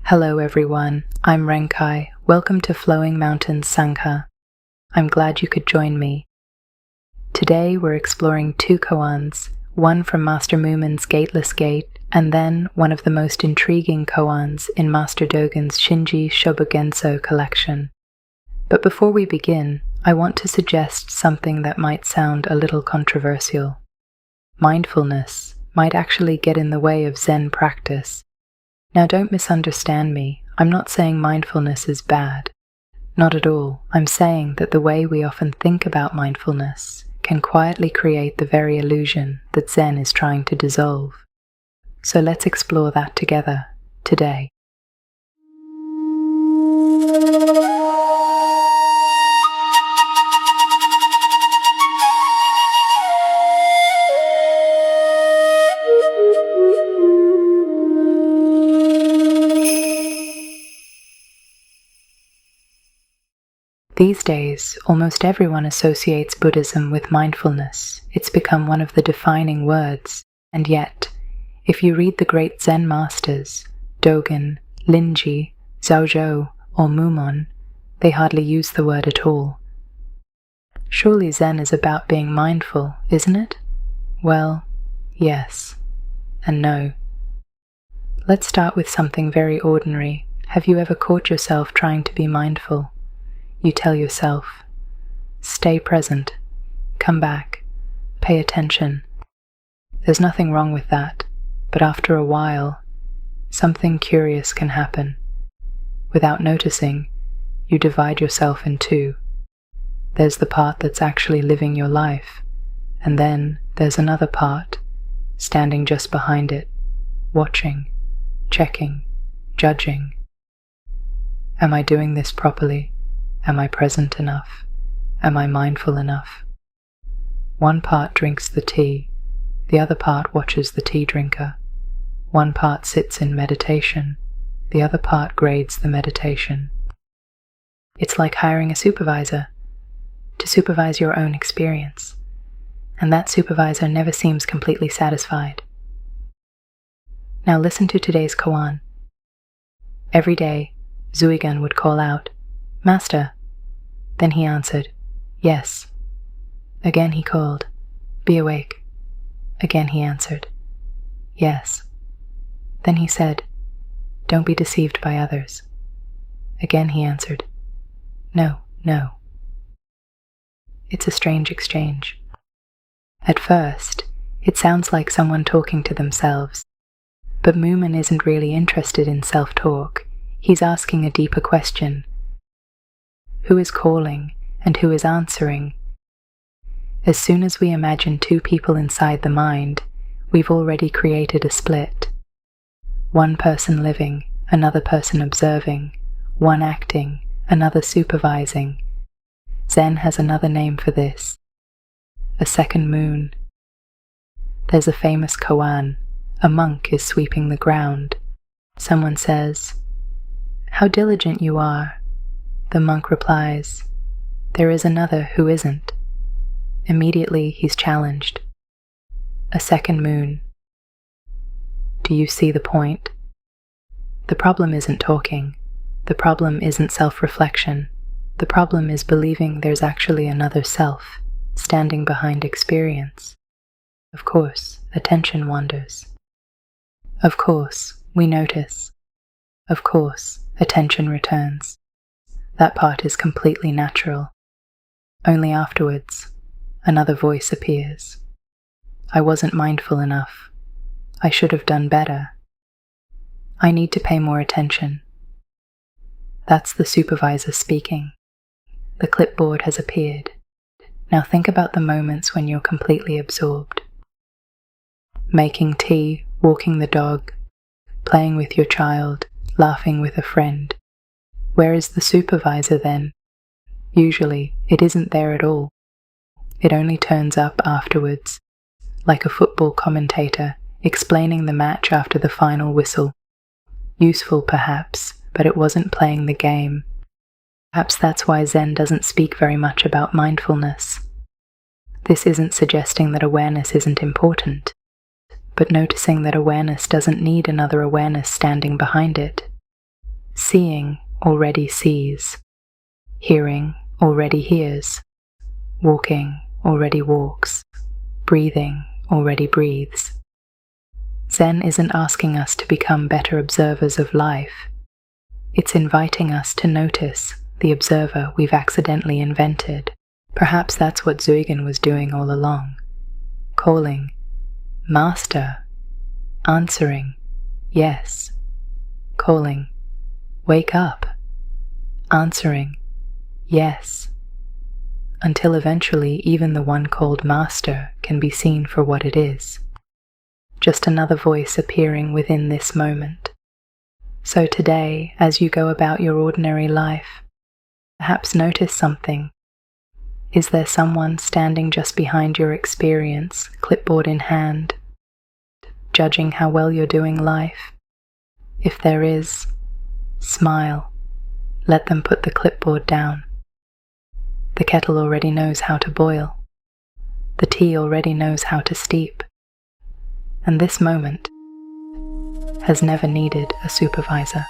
Hello everyone, I'm Renkai. Welcome to Flowing Mountains Sangha. I'm glad you could join me. Today we're exploring two koans, one from Master Mumonkan's Gateless Gate, and then one of the most intriguing koans in Master Dōgen's Shinji Shōbōgenzō collection. But before we begin, I want to suggest something that might sound a little controversial. Mindfulness might actually get in the way of Zen practice. Now don't misunderstand me, I'm not saying mindfulness is bad. Not at all. I'm saying that the way we often think about mindfulness can quietly create the very illusion that Zen is trying to dissolve. So let's explore that together, today. These days, almost everyone associates Buddhism with mindfulness. It's become one of the defining words. And yet, if you read the great Zen masters, Dōgen, Shinji, Zhaozhou, or Mumonkan, they hardly use the word at all. Surely Zen is about being mindful, isn't it? Well, yes, and no. Let's start with something very ordinary. Have you ever caught yourself trying to be mindful? You tell yourself, stay present, come back, pay attention. There's nothing wrong with that, but after a while, something curious can happen. Without noticing, you divide yourself in two. There's the part that's actually living your life, and then there's another part, standing just behind it, watching, checking, judging. Am I doing this properly? Am I present enough? Am I mindful enough? One part drinks the tea, the other part watches the tea drinker. One part sits in meditation, the other part grades the meditation. It's like hiring a supervisor to supervise your own experience, and that supervisor never seems completely satisfied. Now listen to today's koan. Every day, Zuigan would call out, "Master." Then he answered, "Yes." Again he called, "Be awake." Again he answered, "Yes." Then he said, "Don't be deceived by others." Again he answered, "No, no." It's a strange exchange. At first, it sounds like someone talking to themselves. But Mumonkan isn't really interested in self-talk. He's asking a deeper question. Who is calling and who is answering? As soon as we imagine two people inside the mind, we've already created a split. One person living, another person observing, one acting, another supervising. Zen has another name for this, a second moon. There's a famous koan, a monk is sweeping the ground. Someone says, "How diligent you are." The monk replies, "There is another who isn't." Immediately he's challenged. A second moon. Do you see the point? The problem isn't talking. The problem isn't self-reflection. The problem is believing there's actually another self, standing behind experience. Of course, attention wanders. Of course, we notice. Of course, attention returns. That part is completely natural. Only afterwards, another voice appears. I wasn't mindful enough. I should have done better. I need to pay more attention. That's the supervisor speaking. The clipboard has appeared. Now think about the moments when you're completely absorbed. Making tea, walking the dog, playing with your child, laughing with a friend. Where is the supervisor then? Usually, it isn't there at all. It only turns up afterwards, like a football commentator explaining the match after the final whistle. Useful perhaps, but it wasn't playing the game. Perhaps that's why Zen doesn't speak very much about mindfulness. This isn't suggesting that awareness isn't important, but noticing that awareness doesn't need another awareness standing behind it. Seeing already sees. Hearing already hears. Walking already walks. Breathing already breathes. Zen isn't asking us to become better observers of life. It's inviting us to notice the observer we've accidentally invented. Perhaps that's what Zuigan was doing all along. Calling, Master. Answering, yes. Calling, wake up. Answering, yes. Until eventually even the one called Master can be seen for what it is. Just another voice appearing within this moment. So today, as you go about your ordinary life, perhaps notice something. Is there someone standing just behind your experience, clipboard in hand, judging how well you're doing life? If there is, smile. Let them put the clipboard down. The kettle already knows how to boil. The tea already knows how to steep. And this moment has never needed a supervisor.